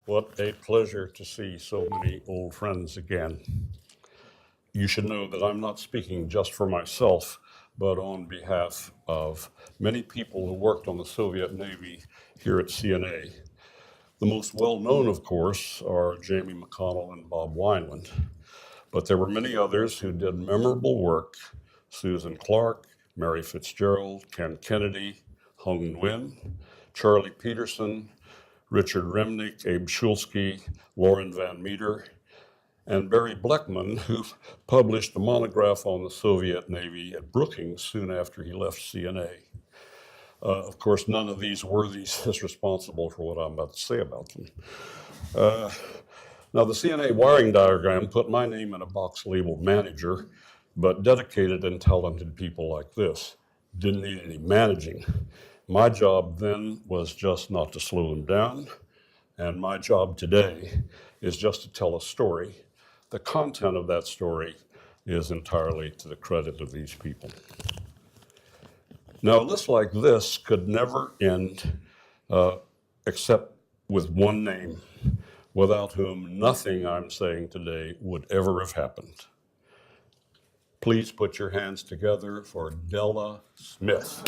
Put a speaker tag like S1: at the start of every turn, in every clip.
S1: What a pleasure to see so many old friends again. You should know that I'm not speaking just for myself, but on behalf of many people who worked on the Soviet Navy here at CNA. The most well-known, of course, are Jamie McConnell and Bob Wineland. But there were many others who did memorable work: Susan Clark, Mary Fitzgerald, Ken Kennedy, Hung Nguyen, Charlie Peterson, Richard Remnick, Abe Shulsky, Lauren Van Meter, and Barry Bleckman, who published a monograph on the Soviet Navy at Brookings soon after he left CNA. Of course, none of these worthies is responsible for what I'm about to say about them. Now, the CNA wiring diagram put my name in a box labeled manager, but dedicated and talented people like this didn't need any managing. My job then was just not to slow them down, and my job today is just to tell a story. The content of that story is entirely to the credit of these people. Now, a list like this could never end except with one name, without whom nothing I'm saying today would ever have happened. Please put your hands together for Della Smith.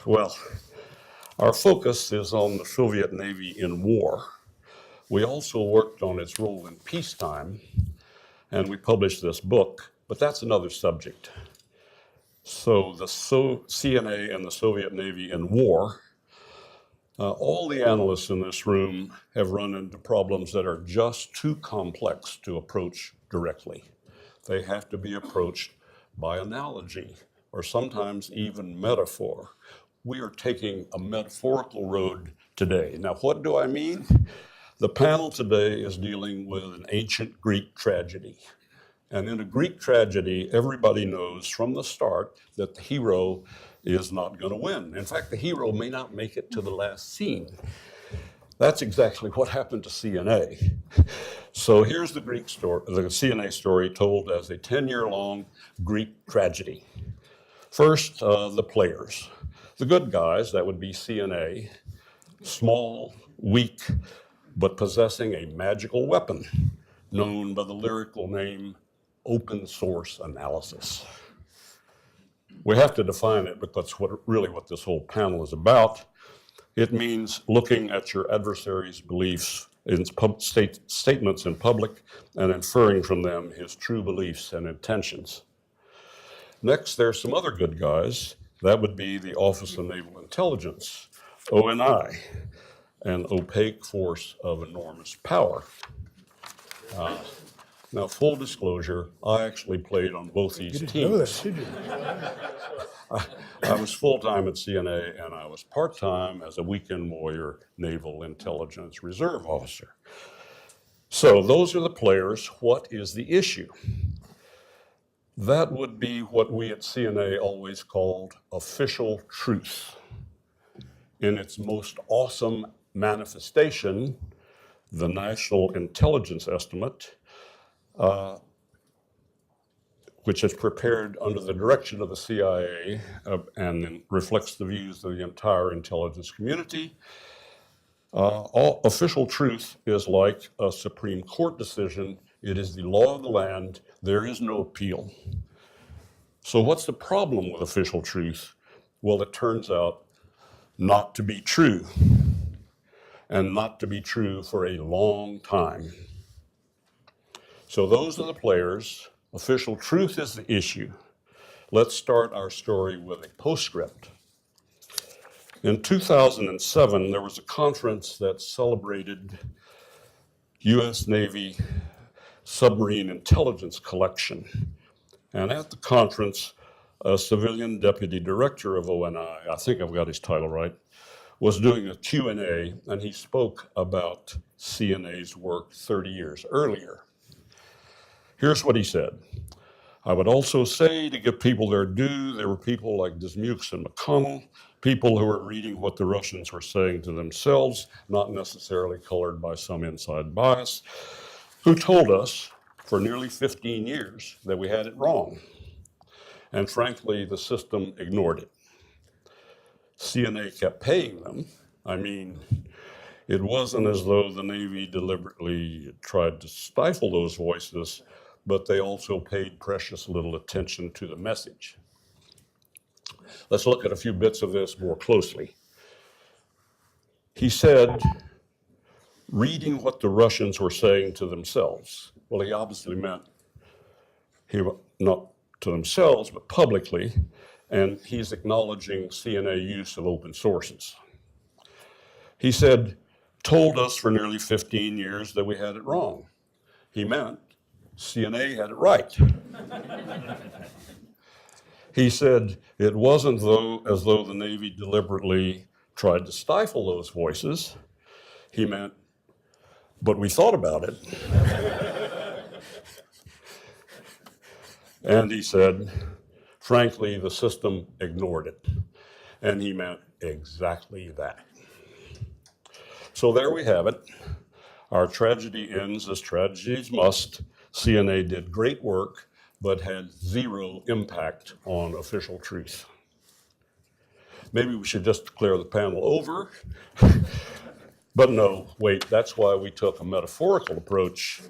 S1: Well, our focus is on the Soviet Navy in war. We also worked on its role in peacetime, and we published this book, but that's another subject. So the CNA and the Soviet Navy in war, all the analysts in this room have run into problems that are just too complex to approach directly. They have to be approached by analogy, or sometimes even metaphor. We are taking a metaphorical road today. Now, what do I mean? The panel today is dealing with an ancient Greek tragedy. And in a Greek tragedy, everybody knows from the start that the hero is not going to win. In fact, the hero may not make it to the last scene. That's exactly what happened to CNA. So here's the Greek story, the CNA story told as a 10-year-long Greek tragedy. First, the players. The good guys, that would be CNA, small, weak, but possessing a magical weapon known by the lyrical name open source analysis. We have to define it because that's what this whole panel is about. It means looking at your adversary's beliefs in statements in public and inferring from them his true beliefs and intentions. Next, there's some other good guys. That would be the Office of Naval Intelligence, ONI, an opaque force of enormous power. Now, full disclosure, I actually played on both these teams. Know that, did you? I was full-time at CNA, and I was part-time as a weekend warrior Naval Intelligence Reserve officer. So those are the players. What is the issue? That would be what we at CNA always called official truth. In its most awesome manifestation, the National Intelligence Estimate, which is prepared under the direction of the CIA and reflects the views of the entire intelligence community. All official truth is like a Supreme Court decision. It is the law of the land. There is no appeal. So what's the problem with official truth? Well, it turns out not to be true, and not to be true for a long time. So those are the players. Official truth is the issue. Let's start our story with a postscript. In 2007, there was a conference that celebrated U.S. Navy submarine intelligence collection. And at the conference, a civilian deputy director of ONI, I think I've got his title right, was doing a Q&A, and he spoke about CNA's work 30 years earlier. Here's what he said. I would also say, to give people their due, there were people like Dismukes and McConnell, people who were reading what the Russians were saying to themselves, not necessarily colored by some inside bias, who told us for nearly 15 years that we had it wrong. And frankly, the system ignored it. CNA kept paying them. I mean, it wasn't as though the Navy deliberately tried to stifle those voices, but they also paid precious little attention to the message. Let's look at a few bits of this more closely. He said, reading what the Russians were saying to themselves. Well, he obviously meant not to themselves, but publicly, and he's acknowledging CNA use of open sources. He said, told us for nearly 15 years that we had it wrong. He meant CNA had it right. He said it wasn't as though the Navy deliberately tried to stifle those voices. He meant, but we thought about it. And he said, frankly, the system ignored it. And he meant exactly that. So there we have it. Our tragedy ends as tragedies must. CNA did great work, but had zero impact on official truth. Maybe we should just declare the panel over. But no, wait, that's why we took a metaphorical approach.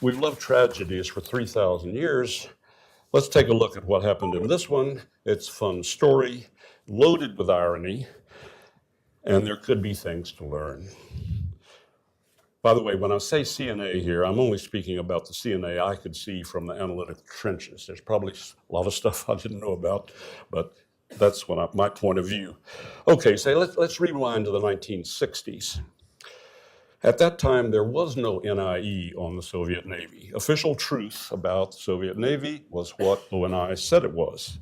S1: We've loved tragedies for 3,000 years. Let's take a look at what happened in this one. It's a fun story, loaded with irony, and there could be things to learn. By the way, when I say CNA here, I'm only speaking about the CNA I could see from the analytical trenches. There's probably a lot of stuff I didn't know about, but that's my point of view. Okay, so let's rewind to the 1960s. At that time, there was no NIE on the Soviet Navy. Official truth about the Soviet Navy was what ONI said it was.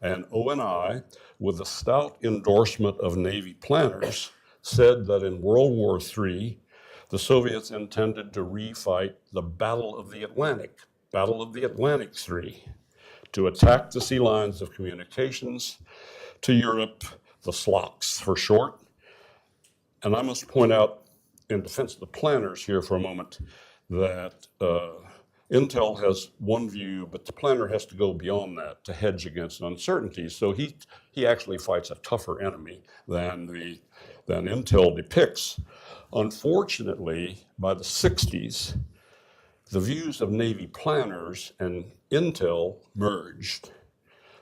S1: And ONI, with the stout endorsement of Navy planners, said that in World War III, the Soviets intended to refight the Battle of the Atlantic III, to attack the sea lines of communications to Europe, the SLOCs for short. And I must point out, in defense of the planners here for a moment, that Intel has one view, but the planner has to go beyond that to hedge against uncertainties. So he actually fights a tougher enemy than Intel depicts. Unfortunately, by the 60s, the views of Navy planners and Intel merged.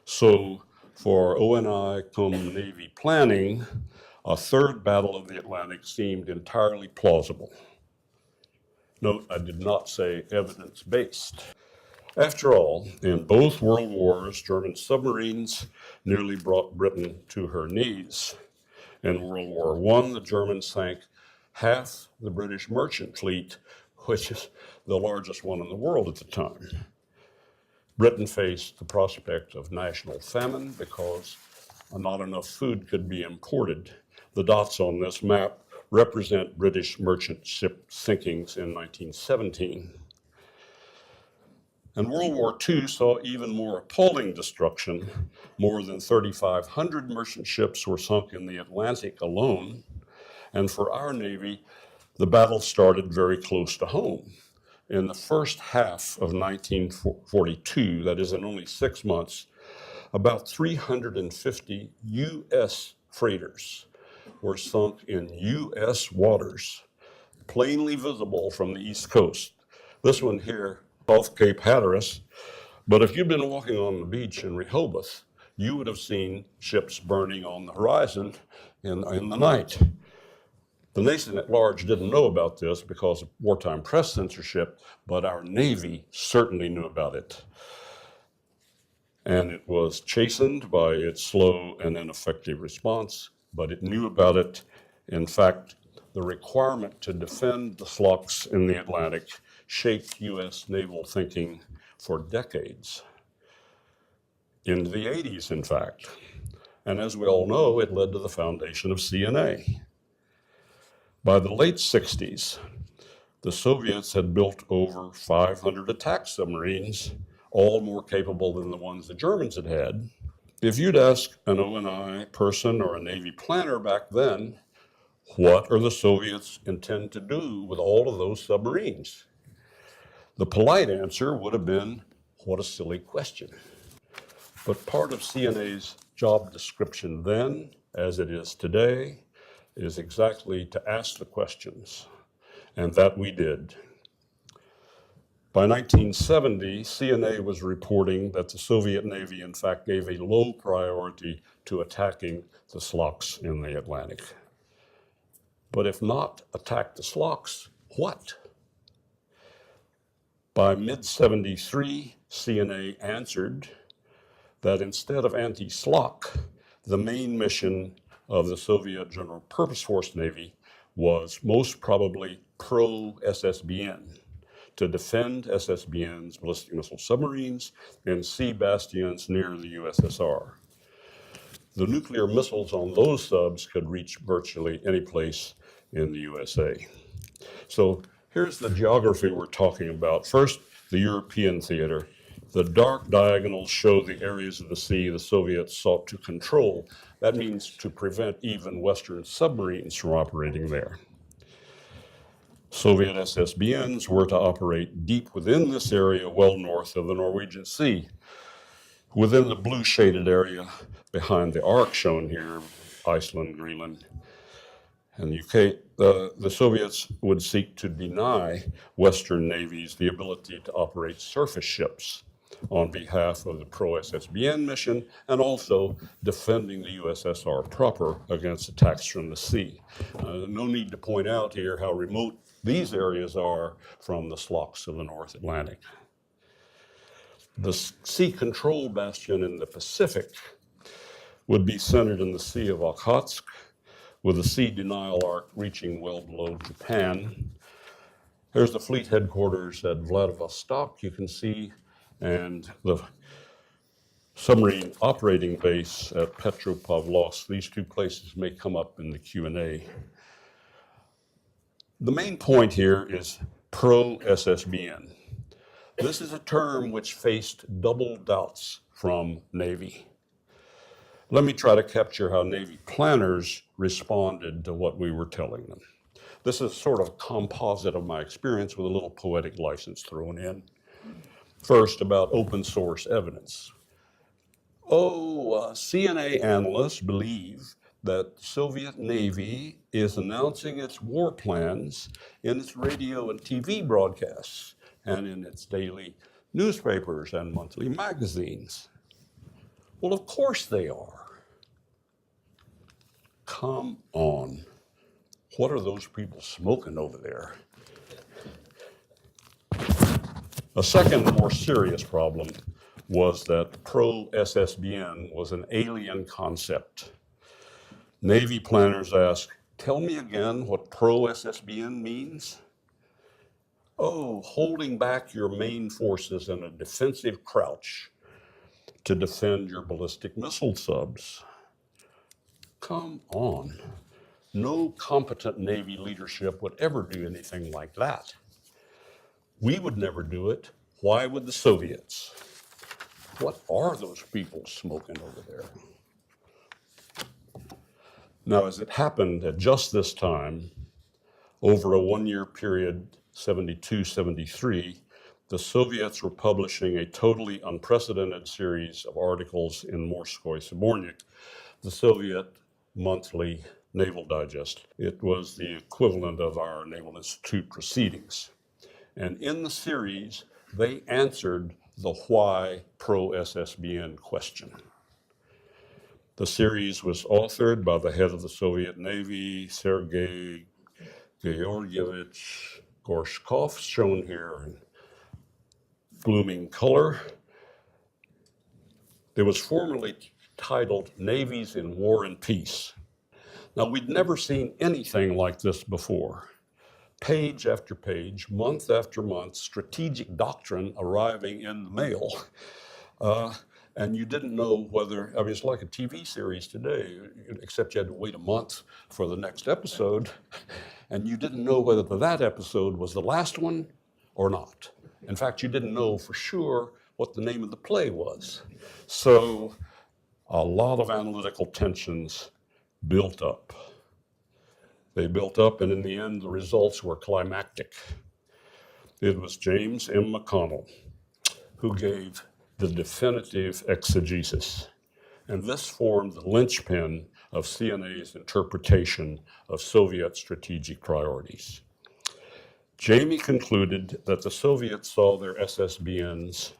S1: So for ONI cum Navy planning, a third Battle of the Atlantic seemed entirely plausible. Note, I did not say evidence-based. After all, in both world wars, German submarines nearly brought Britain to her knees. In World War I, the Germans sank half the British merchant fleet, which is the largest one in the world at the time. Britain faced the prospect of national famine because not enough food could be imported. The dots on this map represent British merchant ship sinkings in 1917. And World War II saw even more appalling destruction. More than 3,500 merchant ships were sunk in the Atlantic alone. And for our Navy, the battle started very close to home. In the first half of 1942, that is in only 6 months, about 350 U.S. freighters were sunk in U.S. waters, plainly visible from the East Coast. This one here, off Cape Hatteras, but if you'd been walking on the beach in Rehoboth, you would have seen ships burning on the horizon in the night. The nation at large didn't know about this because of wartime press censorship, but our Navy certainly knew about it. And it was chastened by its slow and ineffective response, but it knew about it. In fact, the requirement to defend the SLOCs in the Atlantic shaped U.S. naval thinking for decades, into the 80s, in fact. And as we all know, it led to the foundation of CNA. By the late 60s, the Soviets had built over 500 attack submarines, all more capable than the ones the Germans had had. If you'd ask an ONI person or a Navy planner back then, what are the Soviets intend to do with all of those submarines? The polite answer would have been, what a silly question. But part of CNA's job description then, as it is today, is exactly to ask the questions, and that we did. By 1970, CNA was reporting that the Soviet Navy, in fact, gave a low priority to attacking the SLOCs in the Atlantic. But if not attack the SLOCs, what? By mid-73, CNA answered that instead of anti-SLOC, the main mission of the Soviet General Purpose Force Navy was most probably pro-SSBN, to defend SSBN's ballistic missile submarines and sea bastions near the USSR. The nuclear missiles on those subs could reach virtually any place in the USA. So here's the geography we're talking about. First, the European theater. The dark diagonals show the areas of the sea the Soviets sought to control. That means to prevent even Western submarines from operating there. Soviet SSBNs were to operate deep within this area, well north of the Norwegian Sea. Within the blue shaded area behind the arc shown here, Iceland, Greenland, and the UK, the Soviets would seek to deny Western navies the ability to operate surface ships on behalf of the pro-SSBN mission, and also defending the USSR proper against attacks from the sea. No need to point out here how remote these areas are from the SLOCs of the North Atlantic. The sea control bastion in the Pacific would be centered in the Sea of Okhotsk, with the sea denial arc reaching well below Japan. There's the fleet headquarters at Vladivostok, you can see, and the submarine operating base at Petropavlovsk. These two places may come up in the Q&A. The main point here is pro-SSBN. This is a term which faced double doubts from Navy. Let me try to capture how Navy planners responded to what we were telling them. This is sort of a composite of my experience with a little poetic license thrown in. First, about open source evidence. CNA analysts believe that the Soviet Navy is announcing its war plans in its radio and TV broadcasts and in its daily newspapers and monthly magazines. Well, of course they are. Come on. What are those people smoking over there? A second, more serious problem was that pro-SSBN was an alien concept. Navy planners asked, tell me again what pro-SSBN means? Oh, holding back your main forces in a defensive crouch to defend your ballistic missile subs. Come on. No competent Navy leadership would ever do anything like that. We would never do it. Why would the Soviets? What are those people smoking over there? Now, as it happened at just this time, over a one-year period, 72-73, the Soviets were publishing a totally unprecedented series of articles in Morskoy Sabornik, the Soviet monthly naval digest. It was the equivalent of our Naval Institute proceedings. And in the series, they answered the why pro-SSBN question. The series was authored by the head of the Soviet Navy, Sergei Georgievich Gorshkov, shown here in blooming color. It was formerly titled Navies in War and Peace. Now, we'd never seen anything like this before. Page after page, month after month, strategic doctrine arriving in the mail. And you didn't know whether, I mean, it's like a TV series today, except you had to wait a month for the next episode, and you didn't know whether that episode was the last one or not. In fact, you didn't know for sure what the name of the play was. So a lot of analytical tensions built up. They built up, and in the end, the results were climactic. It was James M. McConnell who gave the definitive exegesis. And this formed the linchpin of CNA's interpretation of Soviet strategic priorities. Jamie concluded that the Soviets saw their SSBNs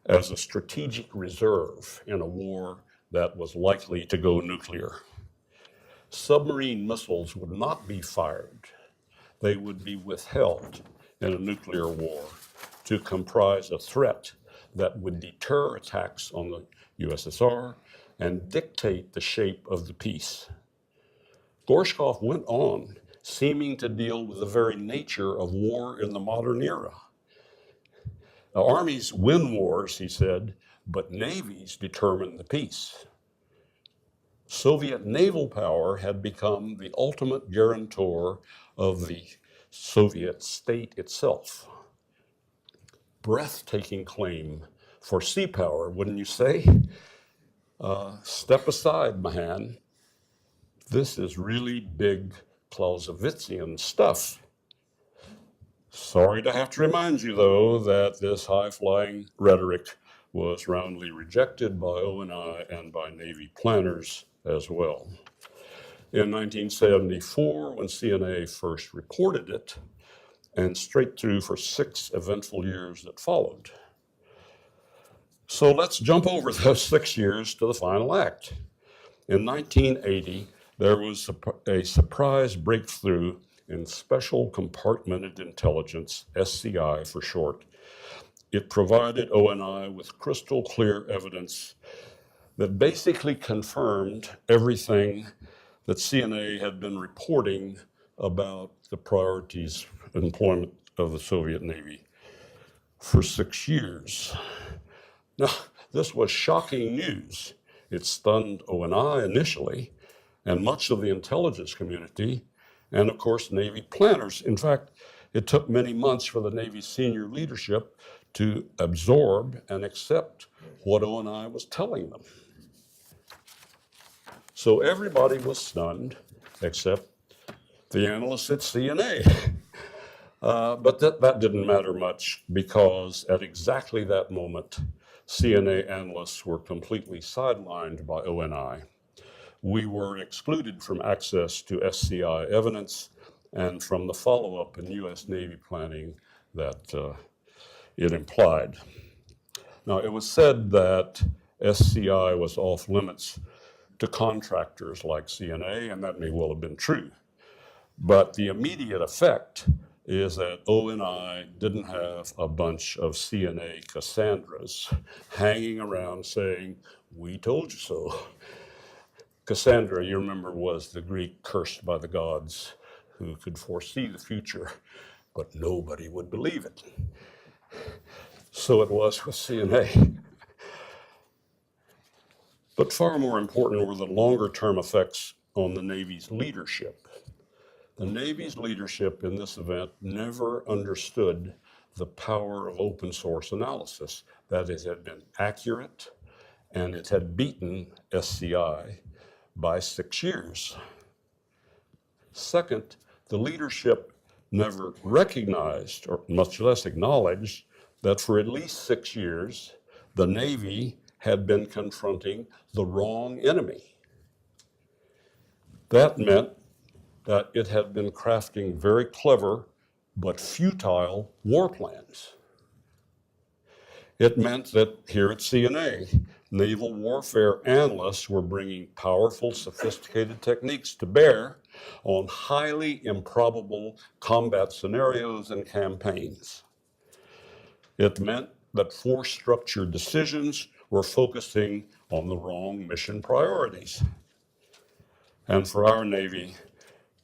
S1: as a strategic reserve in a war that was likely to go nuclear. Submarine missiles would not be fired. They would be withheld in a nuclear war to comprise a threat that would deter attacks on the USSR and dictate the shape of the peace. Gorshkov went on, seeming to deal with the very nature of war in the modern era. Now, armies win wars, he said, but navies determine the peace. Soviet naval power had become the ultimate guarantor of the Soviet state itself. Breathtaking claim for sea power, wouldn't you say? Step aside, Mahan. This is really big Clausewitzian stuff. Sorry to have to remind you, though, that this high-flying rhetoric was roundly rejected by ONI and by Navy planners as well. In 1974, when CNA first reported it, and straight through for 6 eventful years that followed. So let's jump over those 6 years to the final act. In 1980, there was a surprise breakthrough in Special Compartmented Intelligence, SCI for short. It provided ONI with crystal clear evidence that basically confirmed everything that CNA had been reporting about the priorities and employment of the Soviet Navy for 6 years. Now, this was shocking news. It stunned ONI initially, and much of the intelligence community, and of course, Navy planners. In fact, it took many months for the Navy's senior leadership to absorb and accept what ONI was telling them. So everybody was stunned, except the analysts at CNA. But that didn't matter much, because at exactly that moment, CNA analysts were completely sidelined by ONI. We were excluded from access to SCI evidence and from the follow-up in U.S. Navy planning that it implied. Now, it was said that SCI was off limits to contractors like CNA, and that may well have been true. But the immediate effect is that ONI didn't have a bunch of CNA Cassandras hanging around saying, "We told you so." Cassandra, you remember, was the Greek cursed by the gods who could foresee the future, but nobody would believe it. So it was with CNA. But far more important were the longer-term effects on the Navy's leadership. The Navy's leadership in this event never understood the power of open source analysis, that it had been accurate and it had beaten SCI by 6 years. Second, the leadership never recognized, or much less acknowledged, that for at least 6 years, the Navy had been confronting the wrong enemy. That meant that it had been crafting very clever but futile war plans. It meant that here at CNA, naval warfare analysts were bringing powerful, sophisticated techniques to bear on highly improbable combat scenarios and campaigns. It meant that force-structured decisions were focusing on the wrong mission priorities. And for our Navy,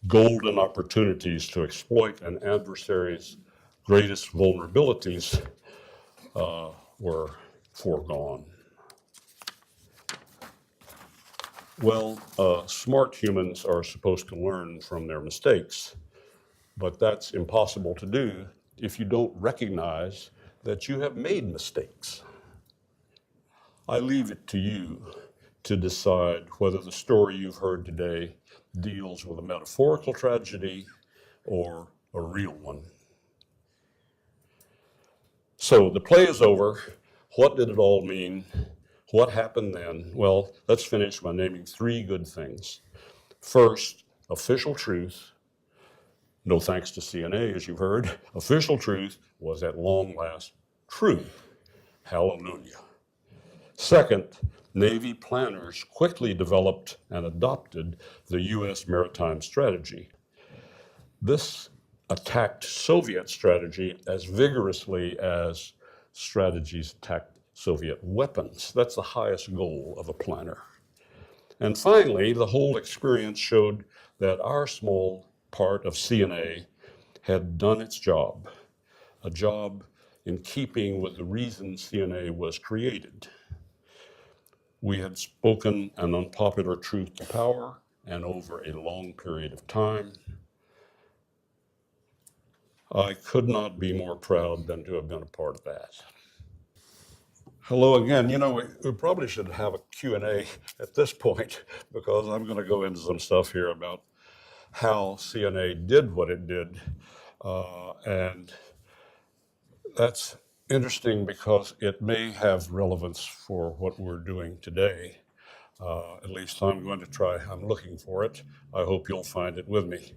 S1: golden opportunities to exploit an adversary's greatest vulnerabilities were foregone. Well, smart humans are supposed to learn from their mistakes, but that's impossible to do if you don't recognize that you have made mistakes. I leave it to you to decide whether the story you've heard today deals with a metaphorical tragedy or a real one. So the play is over. What did it all mean? What happened then? Well, let's finish by naming three good things. First, official truth. No thanks to CNA, as you've heard. Official truth was at long last true. Hallelujah. Second, Navy planners quickly developed and adopted the U.S. maritime strategy. This attacked Soviet strategy as vigorously as strategies attacked Soviet weapons. That's the highest goal of a planner. And finally, the whole experience showed that our small part of CNA had done its job, a job in keeping with the reason CNA was created. We had spoken an unpopular truth to power, and over a long period of time. I could not be more proud than to have been a part of that. Hello again. You know, we probably should have a Q&A at this point, because I'm going to go into some stuff here about how CNA did what it did. And that's interesting because it may have relevance for what we're doing today. At least I'm going to try. I'm looking for it. I hope you'll find it with me.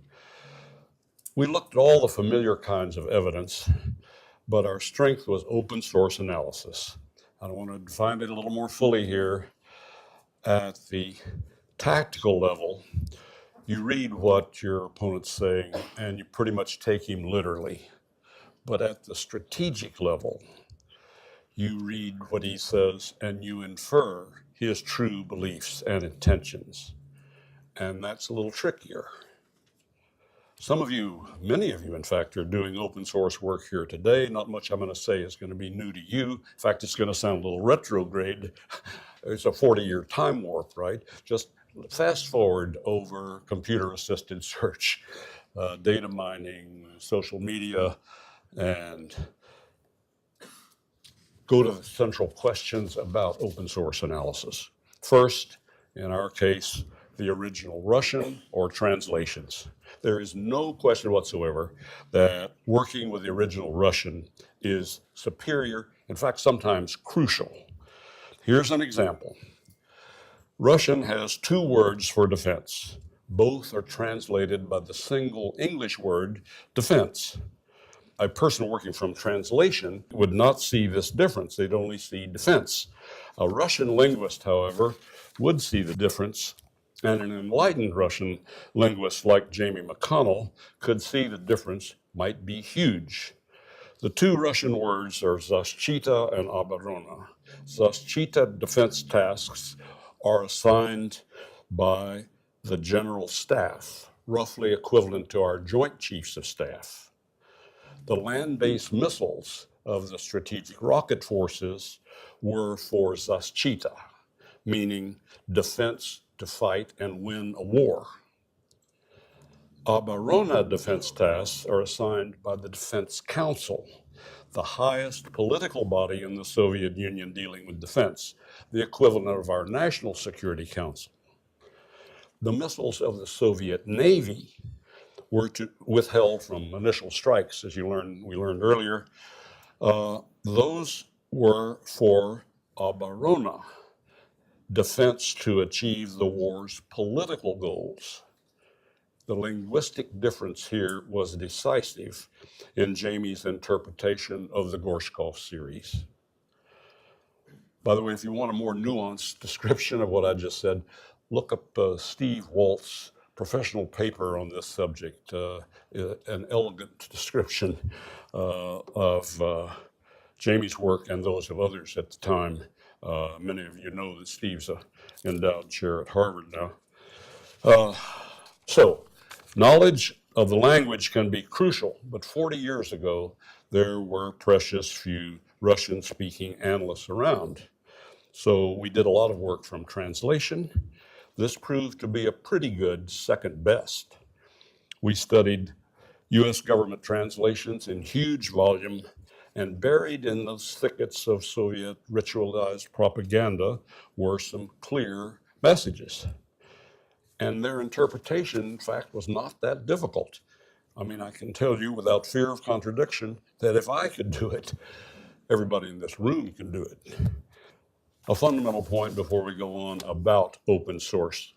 S1: We looked at all the familiar kinds of evidence, but our strength was open source analysis. I want to define it a little more fully here. At the tactical level, you read what your opponent's saying and you pretty much take him literally. But at the strategic level, you read what he says and you infer his true beliefs and intentions. And that's a little trickier. Some of you, many of you, in fact, are doing open source work here today. Not much I'm going to say is going to be new to you. In fact, it's going to sound a little retrograde. It's a 40-year time warp, right? Just fast forward over computer-assisted search, data mining, social media, and go to the central questions about open source analysis. First, in our case, the original Russian or translations. There is no question whatsoever that working with the original Russian is superior, in fact, sometimes crucial. Here's an example. Russian has two words for defense. Both are translated by the single English word, defense. A person working from translation would not see this difference. They'd only see defense. A Russian linguist, however, would see the difference, and an enlightened Russian linguist like Jamie McConnell could see the difference might be huge. The two Russian words are защита and оборона. Защита defense tasks are assigned by the general staff, roughly equivalent to our joint chiefs of staff. The land-based missiles of the strategic rocket forces were for защита, meaning defense to fight and win a war. Оборона defense tasks are assigned by the Defense Council, the highest political body in the Soviet Union dealing with defense, the equivalent of our National Security Council. The missiles of the Soviet Navy were withheld from initial strikes, as we learned earlier. Those were for оборона, defense to achieve the war's political goals. The linguistic difference here was decisive in Jamie's interpretation of the Gorshkov series. By the way, if you want a more nuanced description of what I just said, look up Steve Walt's professional paper on this subject, an elegant description of Jamie's work and those of others at the time. Many of you know that Steve's an endowed chair at Harvard now. So, knowledge of the language can be crucial, but 40 years ago, there were precious few Russian-speaking analysts around. So we did a lot of work from translation. This proved to be a pretty good second best. We studied U.S. government translations in huge volume, and buried in those thickets of Soviet ritualized propaganda were some clear messages. And their interpretation, in fact, was not that difficult. I mean, I can tell you without fear of contradiction that if I could do it, Everybody in this room can do it. A fundamental point before we go on about open source.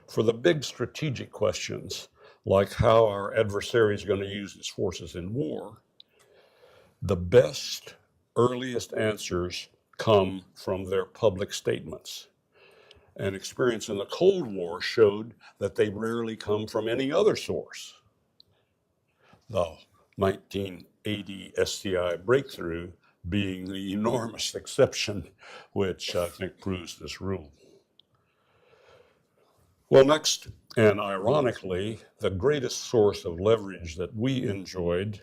S1: For the big strategic questions, like how our adversary is going to use his forces in war, the best, earliest answers come from their public statements. And experience in the Cold War showed that they rarely come from any other source. The 1980 SCI breakthrough being the enormous exception, which I think proves this rule. Well, next, and ironically, the greatest source of leverage that we enjoyed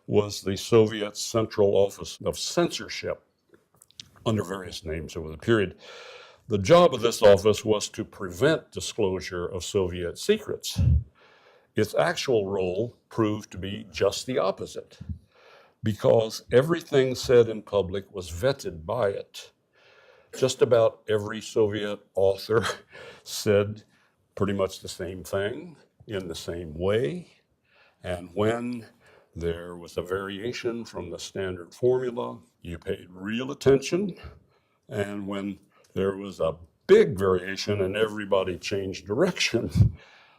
S1: was the Soviet Central Office of Censorship, under various names over the period. The job of this office was to prevent disclosure of Soviet secrets. Its actual role proved to be just the opposite, because everything said in public was vetted by it. Just about every Soviet author said pretty much the same thing in the same way, and when there was a variation from the standard formula, you paid real attention, and when there was a big variation and everybody changed direction,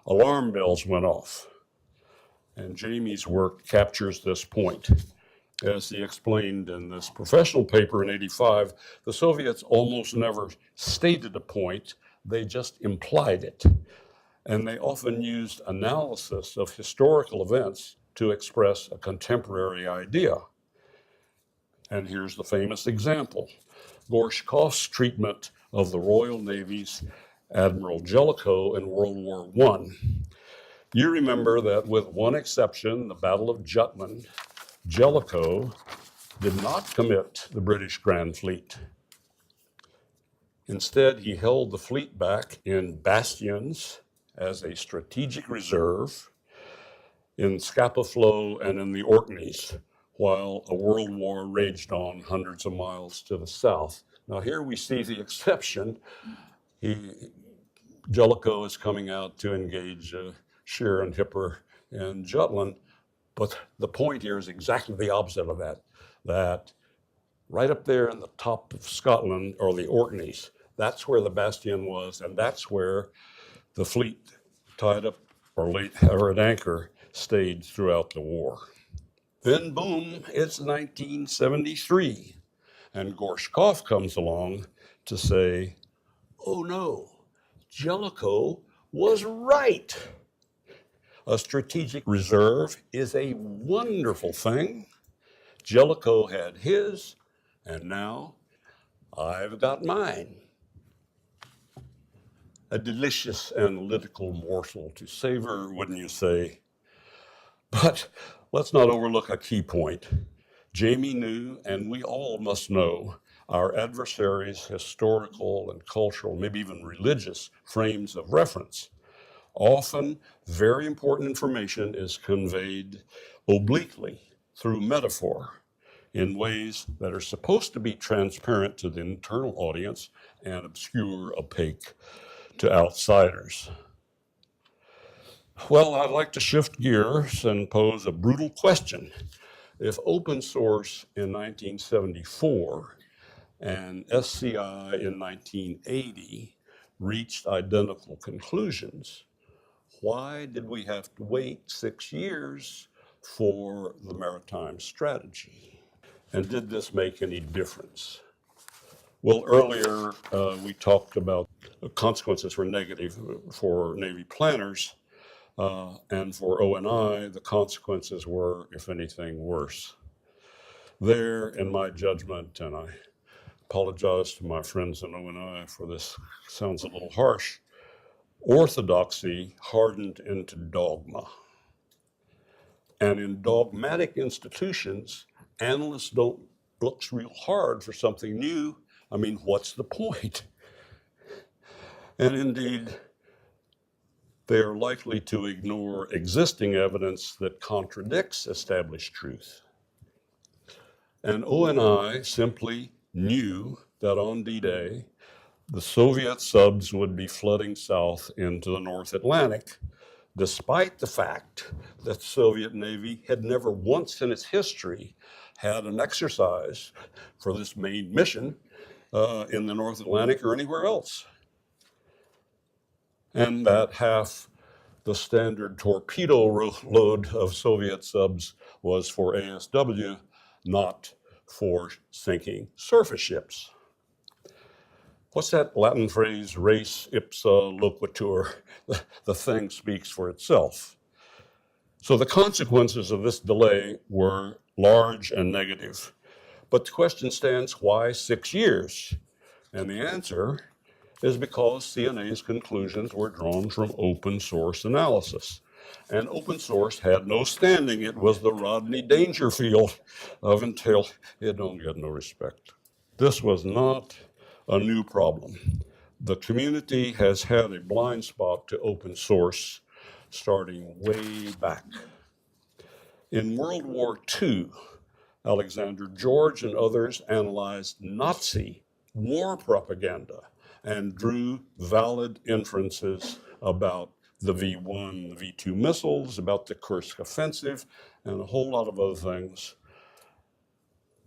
S1: alarm bells went off. And Jamie's work captures this point. As he explained in this professional paper in '85, the Soviets almost never stated a point, they just implied it. And they often used analysis of historical events to express a contemporary idea. And here's the famous example. Gorshkov's treatment of the Royal Navy's Admiral Jellicoe in World War I. You remember that with one exception, the Battle of Jutland, Jellicoe did not commit the British Grand Fleet. Instead, he held the fleet back in bastions as a strategic reserve in Scapa Flow and in the Orkneys, while a world war raged on hundreds of miles to the south. Now here we see the exception. Jellicoe is coming out to engage Scheer and Hipper and Jutland, but the point here is exactly the opposite of that, that right up there in the top of Scotland are the Orkneys. That's where the bastion was, and that's where the fleet tied up or at anchor stayed throughout the war. Then boom, it's 1973, and Gorshkov comes along to say, oh no, Jellicoe was right. A strategic reserve is a wonderful thing. Jellicoe had his, and now I've got mine. A delicious analytical morsel to savor, wouldn't you say? But let's not overlook a key point. Jamie knew, and we all must know, our adversaries' historical and cultural, maybe even religious frames of reference. Often, very important information is conveyed obliquely through metaphor in ways that are supposed to be transparent to the internal audience and obscure, opaque to outsiders. Well, I'd like to shift gears and pose a brutal question. If open source in 1974 and SCI in 1980 reached identical conclusions, why did we have to wait 6 years for the maritime strategy? And did this make any difference? Well, earlier we talked about consequences were negative for Navy planners, and for ONI, the consequences were, if anything, worse. There, in my judgment, and I apologize to my friends in ONI for this, sounds a little harsh, orthodoxy hardened into dogma. And in dogmatic institutions, analysts don't look real hard for something new. I mean, what's the point? And indeed, they are likely to ignore existing evidence that contradicts established truth. And ONI simply knew that on D-Day, the Soviet subs would be flooding south into the North Atlantic. despite the fact that the Soviet Navy had never once in its history had an exercise for this main mission in the North Atlantic or anywhere else. And that half the standard torpedo load of Soviet subs was for ASW, not for sinking surface ships. What's that Latin phrase, res ipsa loquitur? The thing speaks for itself. So the consequences of this delay were large and negative. But the question stands, why 6 years? And the answer is because CNA's conclusions were drawn from open source analysis. And open source had no standing. It was the Rodney Dangerfield of until it don't get no respect. This was not a new problem. The community has had a blind spot to open source starting way back. In World War II, Alexander George and others analyzed Nazi war propaganda and drew valid inferences about the V-1, the V-2 missiles, about the Kursk offensive, and a whole lot of other things.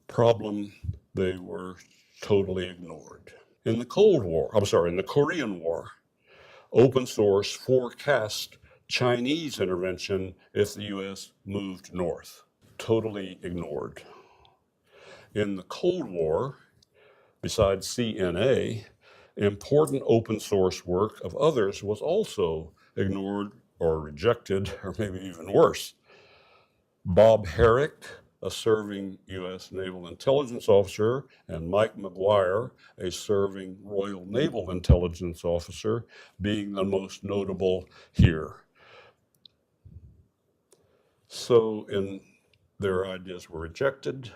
S1: Problem, they were totally ignored. In the in the Korean War, open source forecast Chinese intervention if the US moved north. Totally ignored. In the Cold War, besides CNA, important open source work of others was also ignored or rejected, or maybe even worse. Bob Herrick, a serving U.S. Naval Intelligence Officer, and Mike McGuire, a serving Royal Naval Intelligence Officer, being the most notable here. So their ideas were rejected.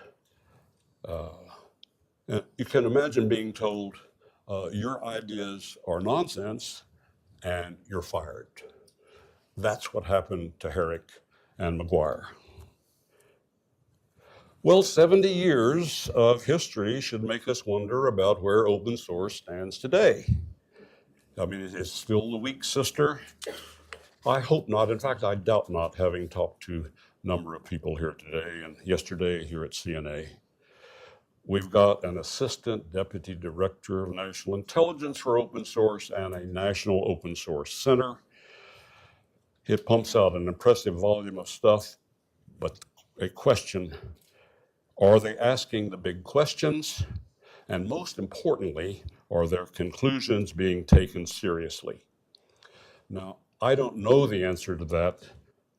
S1: And you can imagine being told, your ideas are nonsense and you're fired. That's what happened to Herrick and McGuire. Well, 70 years of history should make us wonder about where open source stands today. I mean, is it still the weak sister? I hope not. In fact, I doubt not, having talked to a number of people here today and yesterday here at CNA. We've got an assistant deputy director of national intelligence for open source and a national open source center. It pumps out an impressive volume of stuff, but a question, are they asking the big questions? And most importantly, are their conclusions being taken seriously? Now, I don't know the answer to that.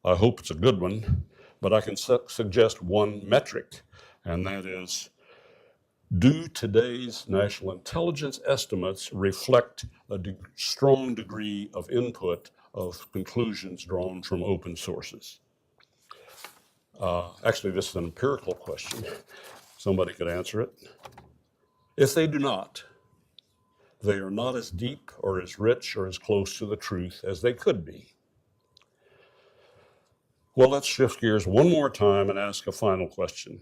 S1: I hope it's a good one, but I can suggest one metric, and that is, do today's national intelligence estimates reflect a strong degree of input of conclusions drawn from open sources? Actually, this is an empirical question. Somebody could answer it. If they do not, they are not as deep or as rich or as close to the truth as they could be. Well, let's shift gears one more time and ask a final question.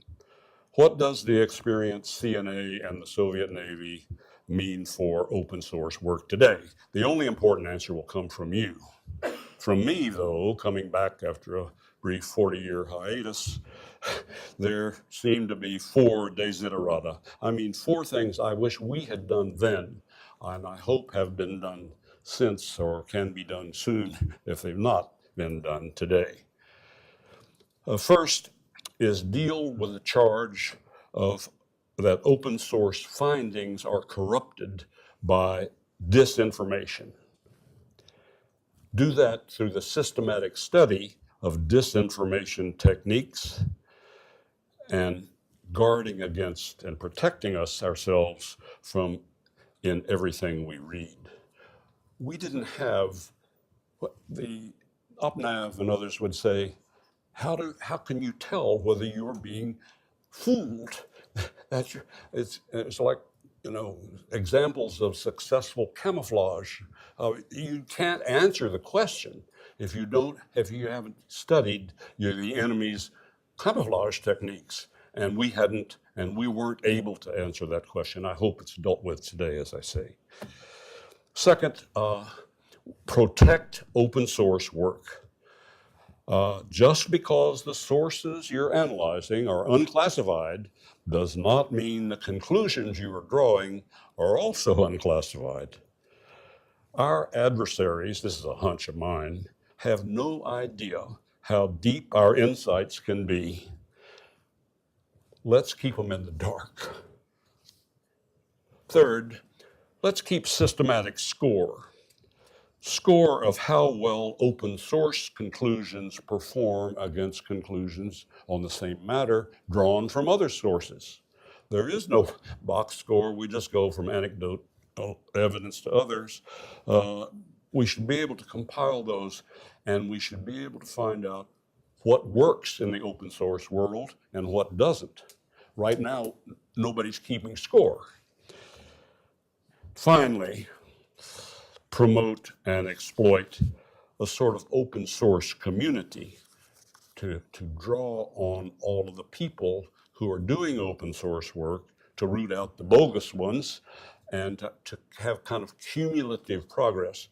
S1: What does the experienced CNA and the Soviet Navy mean for open source work today? The only important answer will come from you. From me, though, coming back after a brief 40-year hiatus, there seem to be 4 desiderata. I mean, 4 things I wish we had done then, and I hope have been done since or can be done soon if they've not been done today. First is deal with the charge of that open source findings are corrupted by disinformation. Do that through the systematic study of disinformation techniques and guarding against and protecting ourselves from in everything we read. We didn't have what the OPNAV and others would say, how can you tell whether you're being fooled? It's like, examples of successful camouflage. You can't answer the question if you haven't studied the enemy's camouflage techniques. And we hadn't, and we weren't able to answer that question. I hope it's dealt with today, as I say. Second, Protect open source work. Just because the sources you're analyzing are unclassified does not mean the conclusions you are drawing are also unclassified. Our adversaries, this is a hunch of mine, have no idea how deep our insights can be. Let's keep them in the dark. Third, let's keep systematic score of how well open source conclusions perform against conclusions on the same matter drawn from other sources. There is no box score. We just go from anecdotal evidence to others. We should be able to compile those, and we should be able to find out what works in the open source world and what doesn't. Right now, nobody's keeping score. Finally, promote and exploit a sort of open source community to draw on all of the people who are doing open source work, to root out the bogus ones, and to have kind of cumulative progress.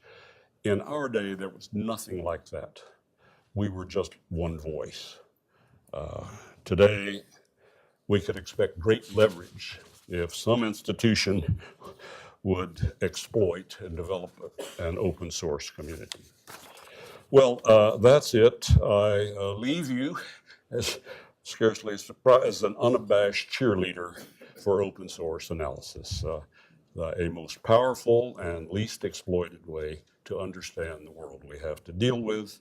S1: In our day, there was nothing like that. We were just one voice. Today, we could expect great leverage if some institution would exploit and develop an open source community. Well, that's it. I leave you as scarcely as an unabashed cheerleader for open source analysis, a most powerful and least exploited way to understand the world we have to deal with.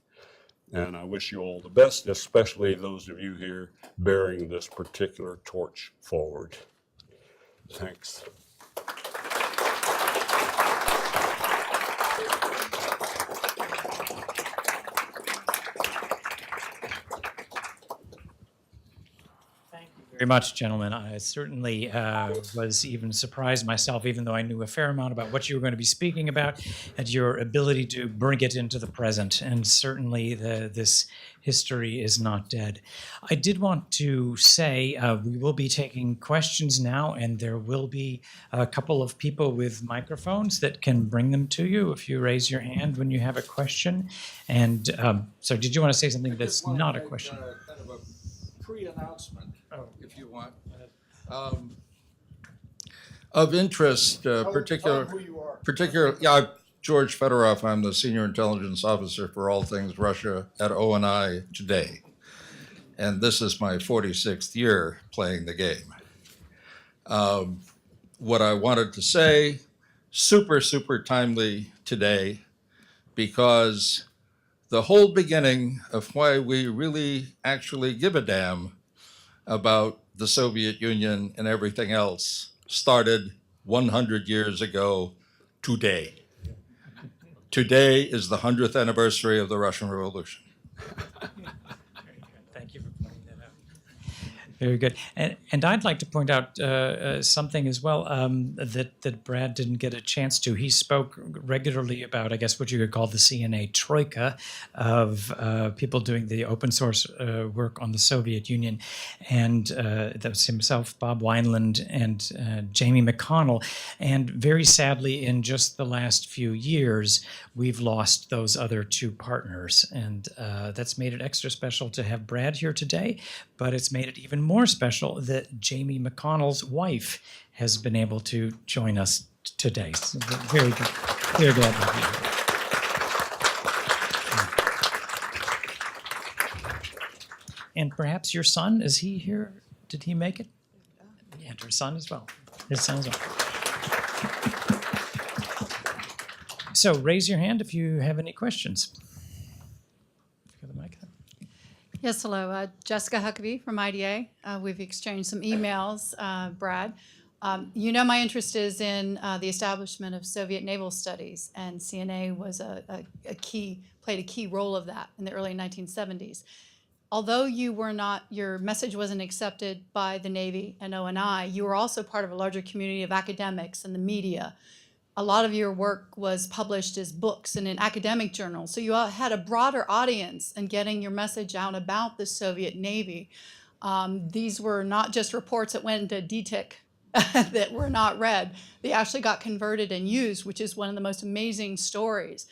S1: And I wish you all the best, especially those of you here bearing this particular torch forward. Thanks.
S2: Very much, gentlemen. I certainly was even surprised myself, even though I knew a fair amount about what you were going to be speaking about, at your ability to bring it into the present. And certainly this history is not dead. I did want to say we will be taking questions now, and there will be a couple of people with microphones that can bring them to you if you raise your hand when you have a question. And so did you want to say something that's not a question?
S3: Kind of a pre-announcement. If you want. Of interest, particular, yeah, George Fedorov. I'm the Senior Intelligence Officer for all things Russia at ONI today. And this is my 46th year playing the game. What I wanted to say, super timely today, because the whole beginning of why we really actually give a damn about the Soviet Union and everything else started 100 years ago today. Today is the 100th anniversary of the Russian Revolution.
S2: Very good. Thank you for pointing that out. Very good. And I'd like to point out something as well that Brad didn't get a chance to. He spoke regularly about, I guess, what you could call the CNA troika of people doing the open source work on the Soviet Union. And that was himself, Bob Wineland, and Jamie McConnell. And very sadly, in just the last few years, we've lost those other two partners. And that's made it extra special to have Brad here today, but it's made it even more special that Jamie McConnell's wife has been able to join us today. So very good. Very glad to be here. And perhaps your son, is he here? Did he make it? Yeah, and her son as well. His son as well. So raise your hand if you have any questions. Got the mic there.
S4: Yes, hello. Jessica Huckabee from IDA. We've exchanged some emails, Brad. You know my interest is in the establishment of Soviet naval studies, and CNA was played a key role of that in the early 1970s. Although your message wasn't accepted by the Navy and ONI, you were also part of a larger community of academics and the media. A lot of your work was published as books and in academic journals. So you had a broader audience in getting your message out about the Soviet Navy. These were not just reports that went into DTIC that were not read. They actually got converted and used, which is one of the most amazing stories.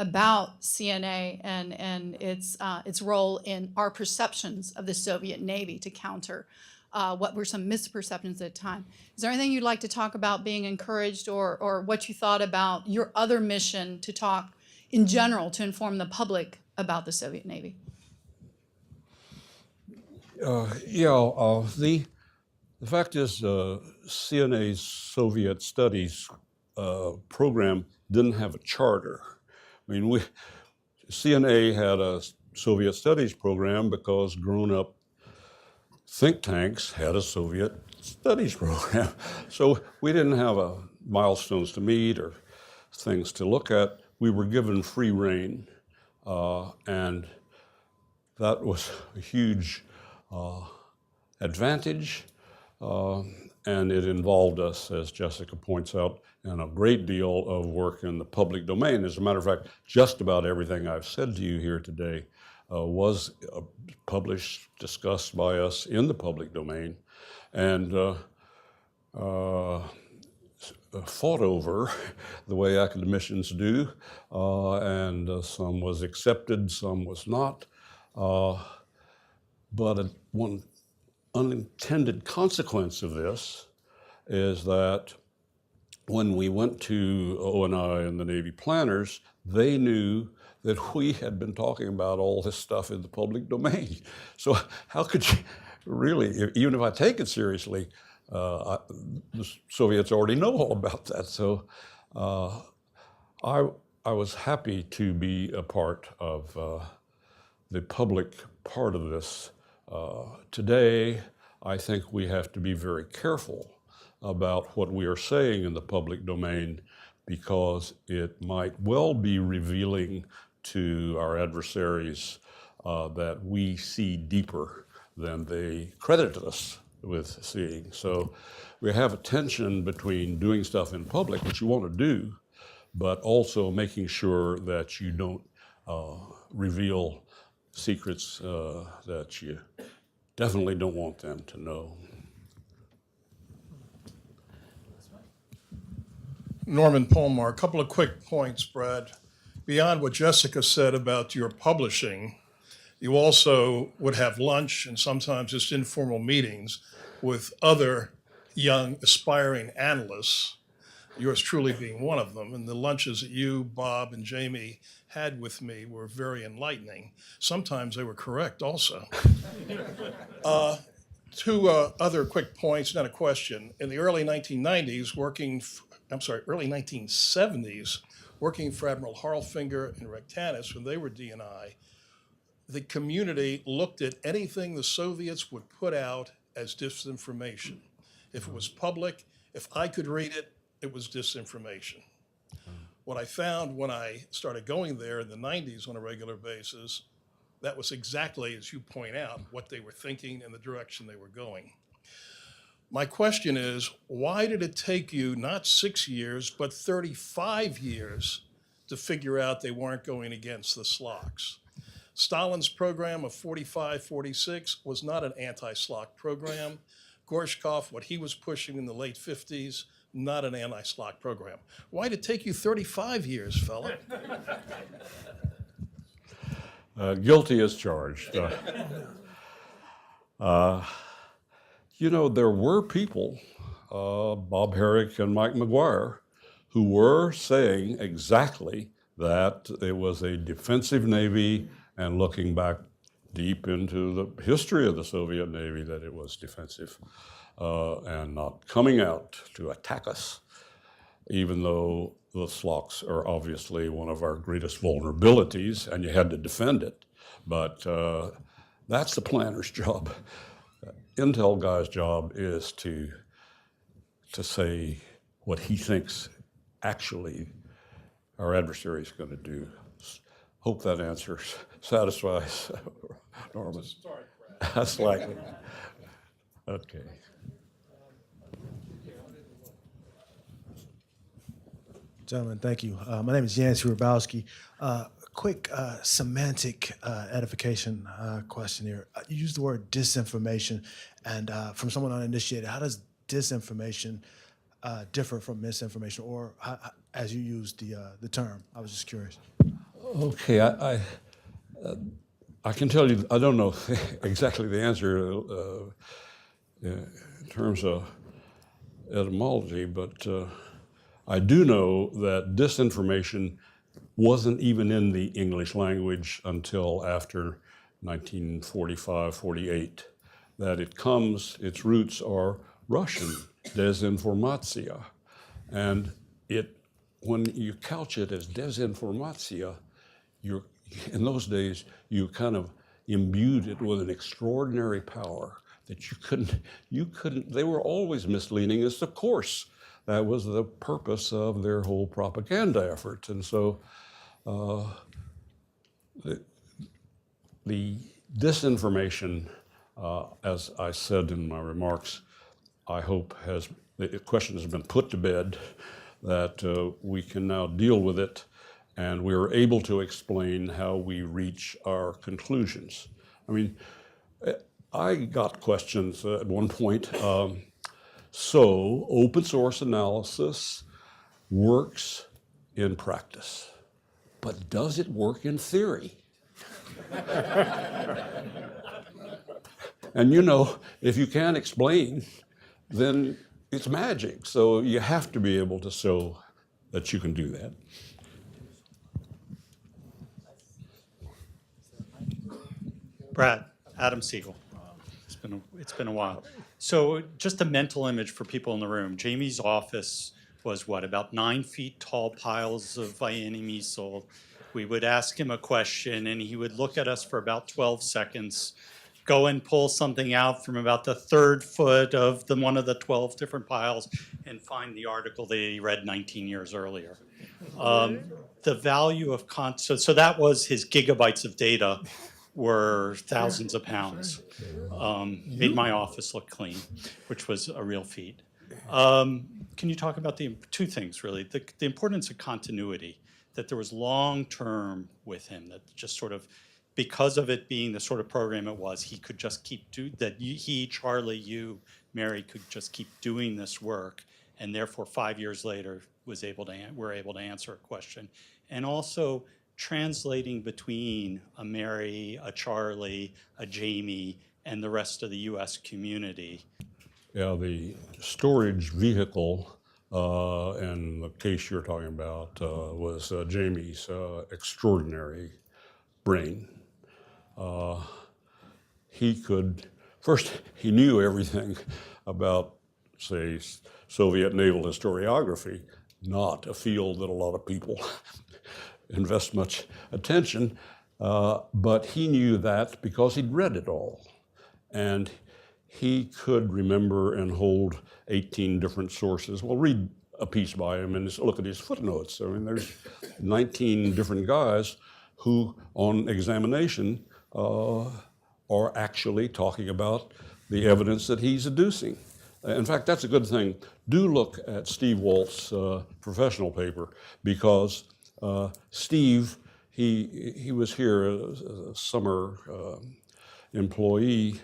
S4: about CNA and its role in our perceptions of the Soviet Navy to counter what were some misperceptions at the time. Is there anything you'd like to talk about being encouraged, or what you thought about your other mission to talk in general to inform the public about the Soviet Navy?
S1: The fact is, CNA's Soviet Studies program didn't have a charter. I mean, CNA had a Soviet Studies program because grown-up think tanks had a Soviet Studies program. So we didn't have milestones to meet or things to look at. We were given free rein, and that was a huge advantage, and it involved us, as Jessica points out, in a great deal of work in the public domain. As a matter of fact, just about everything I've said to you here today was published, discussed by us in the public domain, and fought over the way academicians do, and some was accepted, some was not. But one unintended consequence of this is that when we went to O&I and the Navy planners, they knew that we had been talking about all this stuff in the public domain. So how could you really, even if I take it seriously, the Soviets already know all about that. So I was happy to be a part of the public part of this. Today, I think we have to be very careful about what we are saying in the public domain, because it might well be revealing to our adversaries that we see deeper than they credited us with seeing. So we have a tension between doing stuff in public, which you want to do, but also making sure that you don't reveal secrets that you definitely don't want them to know.
S5: Norman Palmar, a couple of quick points, Brad. Beyond what Jessica said about your publishing, you also would have lunch and sometimes just informal meetings with other young aspiring analysts, yours truly being one of them. And the lunches that you, Bob, and Jamie had with me were very enlightening. Sometimes they were correct also. Two other quick points, not a question. In the early 1970s, working for Admiral Harlfinger and Rectanis when they were DNI, the community looked at anything the Soviets would put out as disinformation. If it was public, if I could read it, it was disinformation. What I found when I started going there in the 90s on a regular basis, that was exactly, as you point out, what they were thinking and the direction they were going. My question is, why did it take you not 6 years, but 35 years to figure out they weren't going against the Sloks? Stalin's program of 45, 46 was not an anti-Slok program. Gorshkov, what he was pushing in the late 50s, not an anti-Slok program. Why did it take you 35 years, fella?
S1: Guilty as charged. You know, there were people, Bob Herrick and Mike McGuire, who were saying exactly that it was a defensive Navy, and looking back deep into the history of the Soviet Navy, that it was defensive and not coming out to attack us, even though the Sloks are obviously one of our greatest vulnerabilities, and you had to defend it. But that's the planner's job. Intel guy's job is to say what he thinks actually our adversary is going to do. Hope that answer satisfies Norman. That's likely. Okay.
S6: Gentlemen, thank you. My name is Yancey Rabowski. Quick semantic edification question here. You used the word disinformation, and from someone uninitiated, how does disinformation differ from misinformation, or how, as you used the term? I was just curious.
S1: Okay, I can tell you, I don't know exactly the answer in terms of etymology, but I do know that disinformation wasn't even in the English language until after 1945, 48. That its roots are Russian, desinformatia. And when you couch it as desinformatia, in those days, you kind of imbued it with an extraordinary power that you couldn't, they were always misleading us, of course. That was the purpose of their whole propaganda effort. And so the disinformation, as I said in my remarks, I hope the question has been put to bed, that we can now deal with it, and we're able to explain how we reach our conclusions. I mean, I got questions at one point. So open source analysis works in practice, but does it work in theory? And if you can't explain, then it's magic. So you have to be able to show that you can do that.
S7: Brad, Adam Siegel. It's been a while. So just a mental image for people in the room. Jamie's office was about 9 feet tall piles of Viennese. We would ask him a question and he would look at us for about 12 seconds, go and pull something out from about the 3rd foot of one of the 12 different piles and find the article that he read 19 years earlier. The value of so that was his gigabytes of data were thousands of pounds. Made my office look clean, which was a real feat. Can you talk about the two things, really? The importance of continuity, that there was long-term with him, that just sort of, because of it being the sort of program it was, he could just keep he, Charlie, you, Mary, could just keep doing this work, and therefore 5 years later were able to answer a question. And also translating between a Mary, a Charlie, a Jamie, and the rest of the U.S. community.
S1: Yeah, the storage vehicle in the case you're talking about was Jamie's extraordinary brain. He knew everything about, say, Soviet naval historiography, not a field that a lot of people invest much attention, but he knew that because he'd read it all. And he could remember and hold 18 different sources. Well, read a piece by him and look at his footnotes. I mean, there's 19 different guys who, on examination, are actually talking about the evidence that he's adducing. In fact, that's a good thing. Do look at Steve Walt's professional paper, because Steve, he was here as a summer employee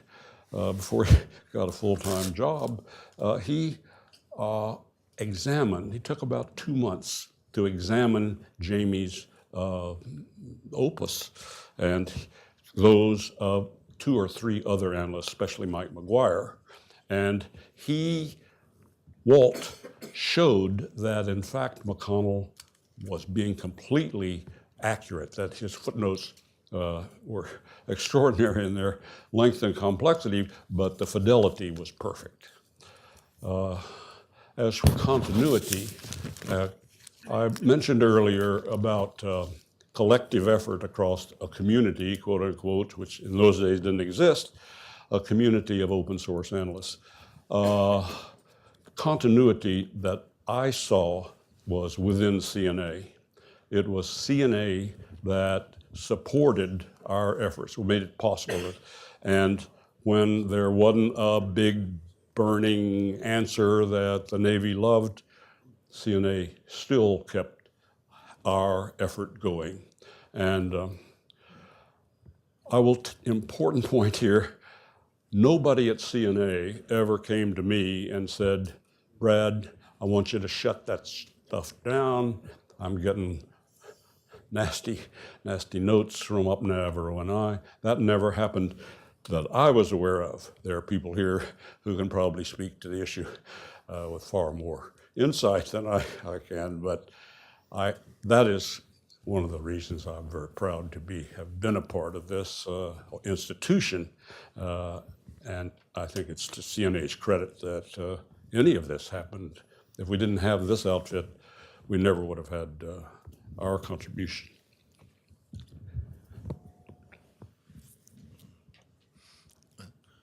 S1: before he got a full-time job. He took about 2 months to examine Jamie's opus, and those of 2 or 3 other analysts, especially Mike McGuire. And Walt showed that, in fact, McConnell was being completely accurate, that his footnotes were extraordinary in their length and complexity, but the fidelity was perfect. As for continuity, I mentioned earlier about collective effort across a community, quote unquote, which in those days didn't exist, a community of open source analysts. Continuity that I saw was within CNA. It was CNA that supported our efforts, who made it possible. And when there wasn't a big burning answer that the Navy loved, CNA still kept our effort going. And important point here, nobody at CNA ever came to me and said, Brad, I want you to shut that stuff down. I'm getting nasty notes from UpNav or ONI. That never happened that I was aware of. There are people here who can probably speak to the issue with far more insight than I can, but that is one of the reasons I'm very proud to have been a part of this institution, and I think it's to CNA's credit that any of this happened. If we didn't have this outfit, we never would have had our contribution.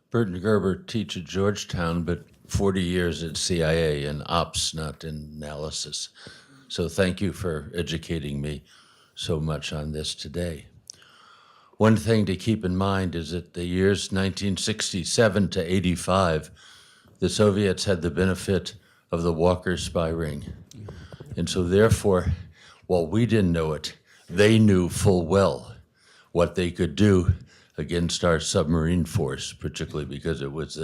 S8: Burton Gerber teach at Georgetown, but 40 years at CIA in ops, not in analysis. So thank you for educating me so much on this today. One thing to keep in mind is that the years 1967 to 85, the Soviets had the benefit of the Walker spy ring. And so therefore, while we didn't know it, they knew full well what they could do against our submarine force, particularly because it was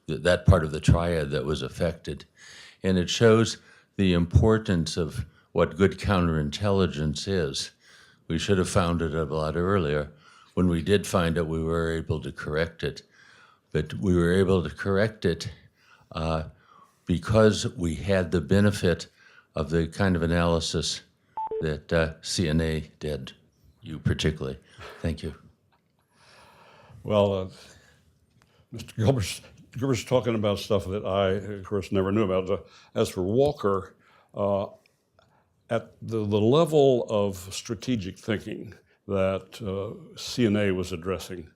S8: that part of the triad that was affected. And it shows the importance of what good counterintelligence is. We should have found it a lot earlier. When we did find it, we were able to correct it. But we were able to correct it because we had the benefit of the kind of analysis that CNA did, you particularly. Thank you.
S1: Well, Mr. Gilbert's talking about stuff that I, of course, never knew about. As for Walker, at the level of strategic thinking that CNA was addressing,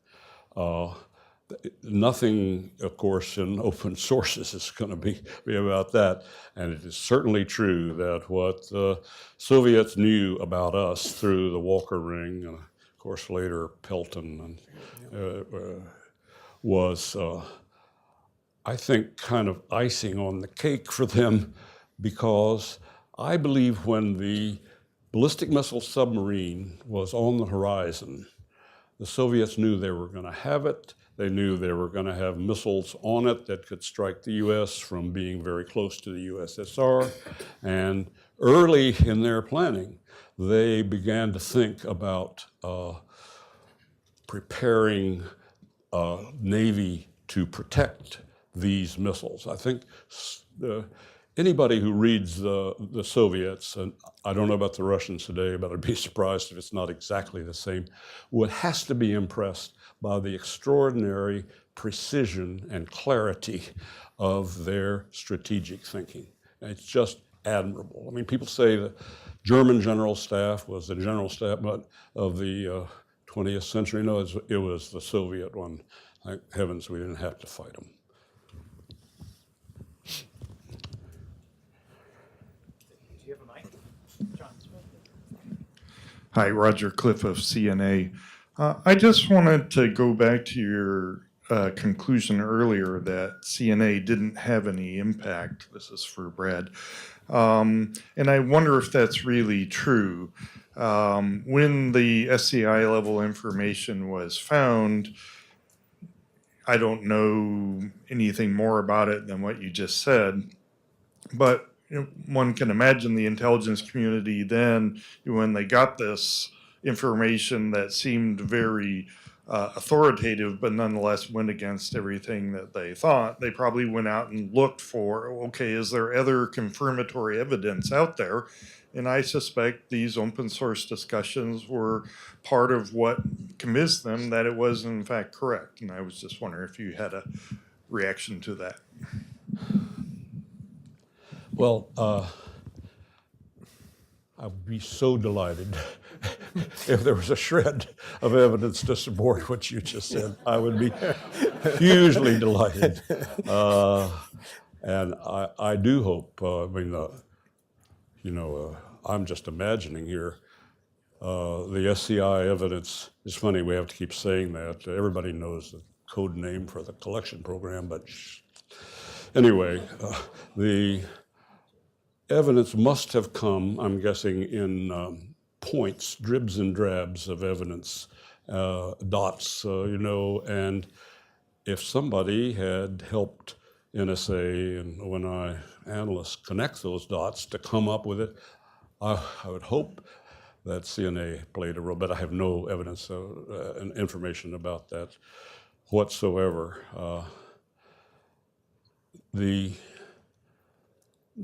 S1: nothing, of course, in open sources is going to be about that. And it is certainly true that what the Soviets knew about us through the Walker ring, and of course later Pelton, was, I think, kind of icing on the cake for them, because I believe when the ballistic missile submarine was on the horizon, the Soviets knew they were going to have it. They knew they were going to have missiles on it that could strike the U.S. from being very close to the USSR. And early in their planning, they began to think about preparing a Navy to protect these missiles. I think anybody who reads the Soviets, and I don't know about the Russians today, but I'd be surprised if it's not exactly the same, has to be impressed by the extraordinary precision and clarity of their strategic thinking. And it's just admirable. I mean, people say the German general staff was the general staff of the 20th century. No, it was the Soviet one. Thank heavens we didn't have to fight them.
S2: Do you have a mic? John.
S9: Hi, Roger Cliff of CNA. I just wanted to go back to your conclusion earlier that CNA didn't have any impact. This is for Brad. And I wonder if that's really true. When the SCI level information was found, I don't know anything more about it than what you just said, but one can imagine the intelligence community then, when they got this information that seemed very authoritative, but nonetheless went against everything that they thought, they probably went out and looked for, okay, is there other confirmatory evidence out there? And I suspect these open source discussions were part of what convinced them that it was in fact correct. And I was just wondering if you had a reaction to that.
S1: Well, I'd be so delighted if there was a shred of evidence to support what you just said. I would be hugely delighted. And I do hope, I'm just imagining here, the SCI evidence, it's funny, we have to keep saying that. Everybody knows the code name for the collection program, but anyway, the evidence must have come, I'm guessing, in points, dribs and drabs of evidence, dots, and if somebody had helped NSA and ONI analysts connect those dots to come up with it, I would hope that CNA played a role, but I have no evidence and information about that whatsoever. The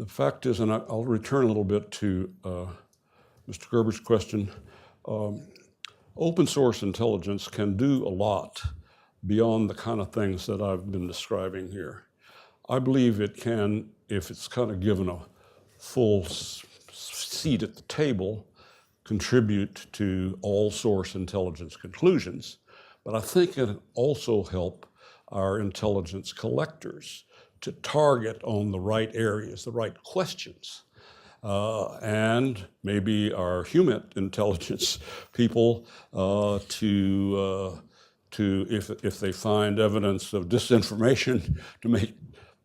S1: fact is, and I'll return a little bit to Mr. Gerber's question, open source intelligence can do a lot beyond the kind of things that I've been describing here. I believe it can, if it's kind of given a full seat at the table, contribute to all source intelligence conclusions, but I think it also help our intelligence collectors to target on the right areas, the right questions. And maybe our human intelligence people to if they find evidence of disinformation, to make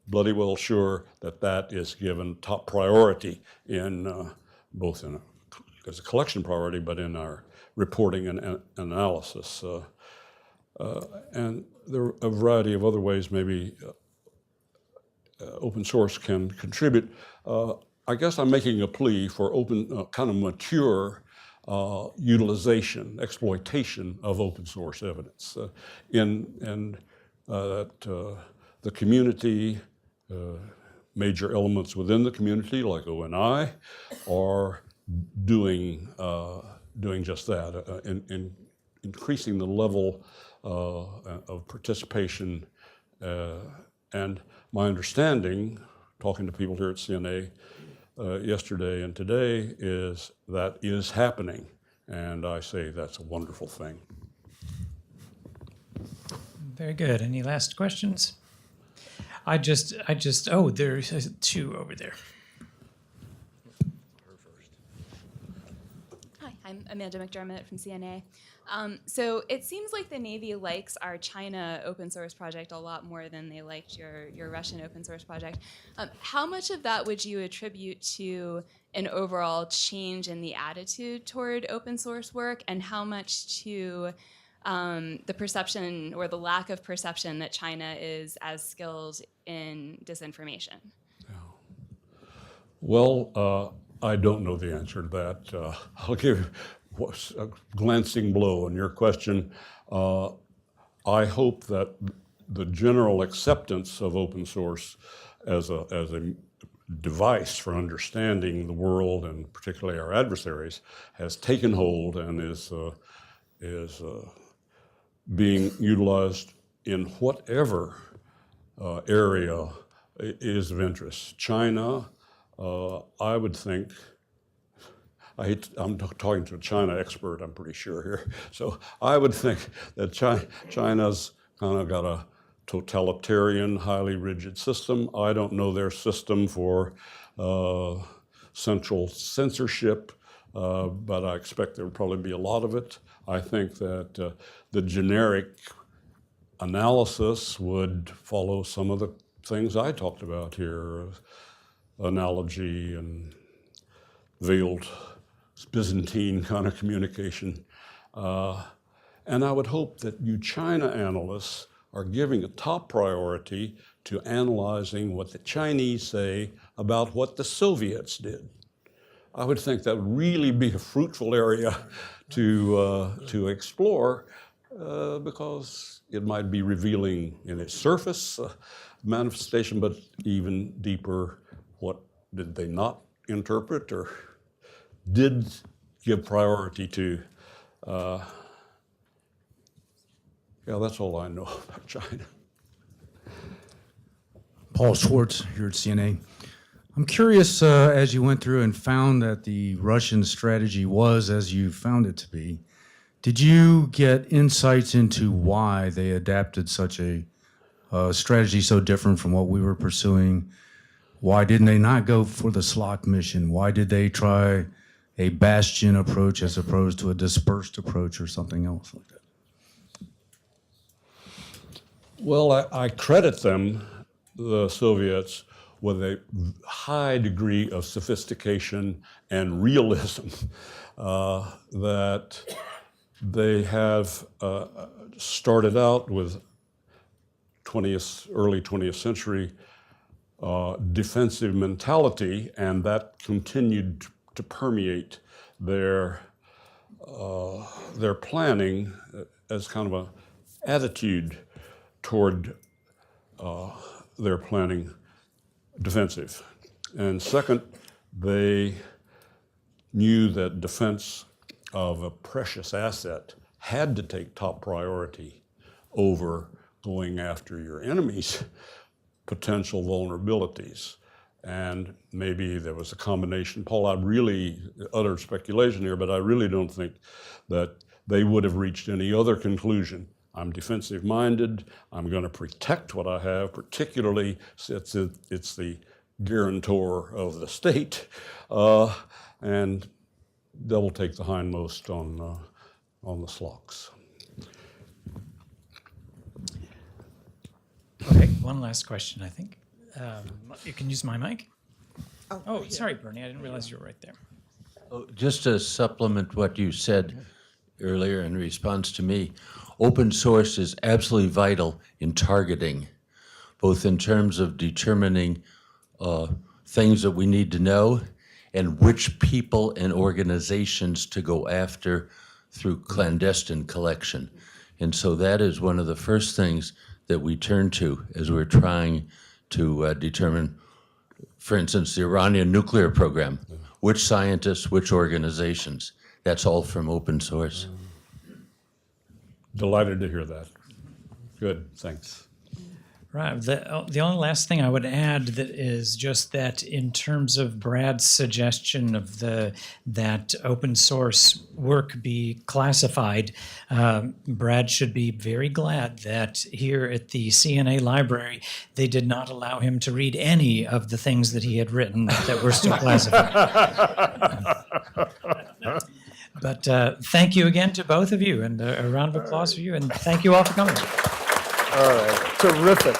S1: bloody well sure that that is given top priority in both in as a collection priority, but in our reporting and analysis. And there are a variety of other ways maybe open source can contribute. I guess I'm making a plea for open, kind of mature utilization, exploitation of open source evidence that the community, major elements within the community like ONI are doing just that, in increasing the level of participation. And my understanding, talking to people here at CNA yesterday and today, is that is happening. And I say that's a wonderful thing.
S2: Very good. Any last questions? Oh, there's two over there.
S10: Hi, I'm Amanda McDermott from CNA. So it seems like the Navy likes our China open source project a lot more than they liked your Russian open source project. How much of that would you attribute to an overall change in the attitude toward open source work, and how much to the perception or the lack of perception that China is as skilled in disinformation?
S1: Well, I don't know the answer to that. I'll give a glancing blow on your question. I hope that the general acceptance of open source as a device for understanding the world, and particularly our adversaries, has taken hold and is being utilized in whatever area is of interest. China, I would think, I'm talking to a China expert, I'm pretty sure here. So I would think that China's kind of got a totalitarian, highly rigid system. I don't know their system for central censorship, but I expect there will probably be a lot of it. I think that the generic analysis would follow some of the things I talked about here, analogy and veiled Byzantine kind of communication. And I would hope that you China analysts are giving a top priority to analyzing what the Chinese say about what the Soviets did. I would think that would really be a fruitful area to explore, because it might be revealing in its surface manifestation, but even deeper, what did they not interpret or did give priority to. Yeah, that's all I know about China.
S11: Paul Schwartz here at CNA. I'm curious, as you went through and found that the Russian strategy was as you found it to be, did you get insights into why they adapted such a strategy so different from what we were pursuing? Why didn't they not go for the SLOC mission? Why did they try a bastion approach as opposed to a dispersed approach or something else like that?
S1: Well, I credit them, the Soviets, with a high degree of sophistication and realism that they have started out with early 20th century defensive mentality, and that continued to permeate their their planning as kind of an attitude toward their planning defensive. And second, they knew that defense of a precious asset had to take top priority over going after your enemy's potential vulnerabilities. And maybe there was a combination. Paul, I really utter speculation here, but I really don't think that they would have reached any other conclusion. I'm defensive minded, I'm going to protect what I have, particularly since it's the guarantor of the state, and they'll take the hindmost on the slocks.
S2: Okay, one last question, I think. You can use my mic. Oh, sorry, Bernie, I didn't realize you were right there.
S8: Oh, just to supplement what you said earlier in response to me, open source is absolutely vital in targeting, both in terms of determining things that we need to know and which people and organizations to go after through clandestine collection. And so that is one of the first things that we turn to as we're trying to determine, for instance, the Iranian nuclear program, which scientists, which organizations. That's all from open source.
S1: Delighted to hear that. Good, thanks.
S2: Right. The only last thing I would add that is just that in terms of Brad's suggestion of that open source work be classified, Brad should be very glad that here at the CNA library they did not allow him to read any of the things that he had written that were still classified. But thank you again to both of you, and a round of applause for you, and thank you all for coming.
S5: All right, terrific.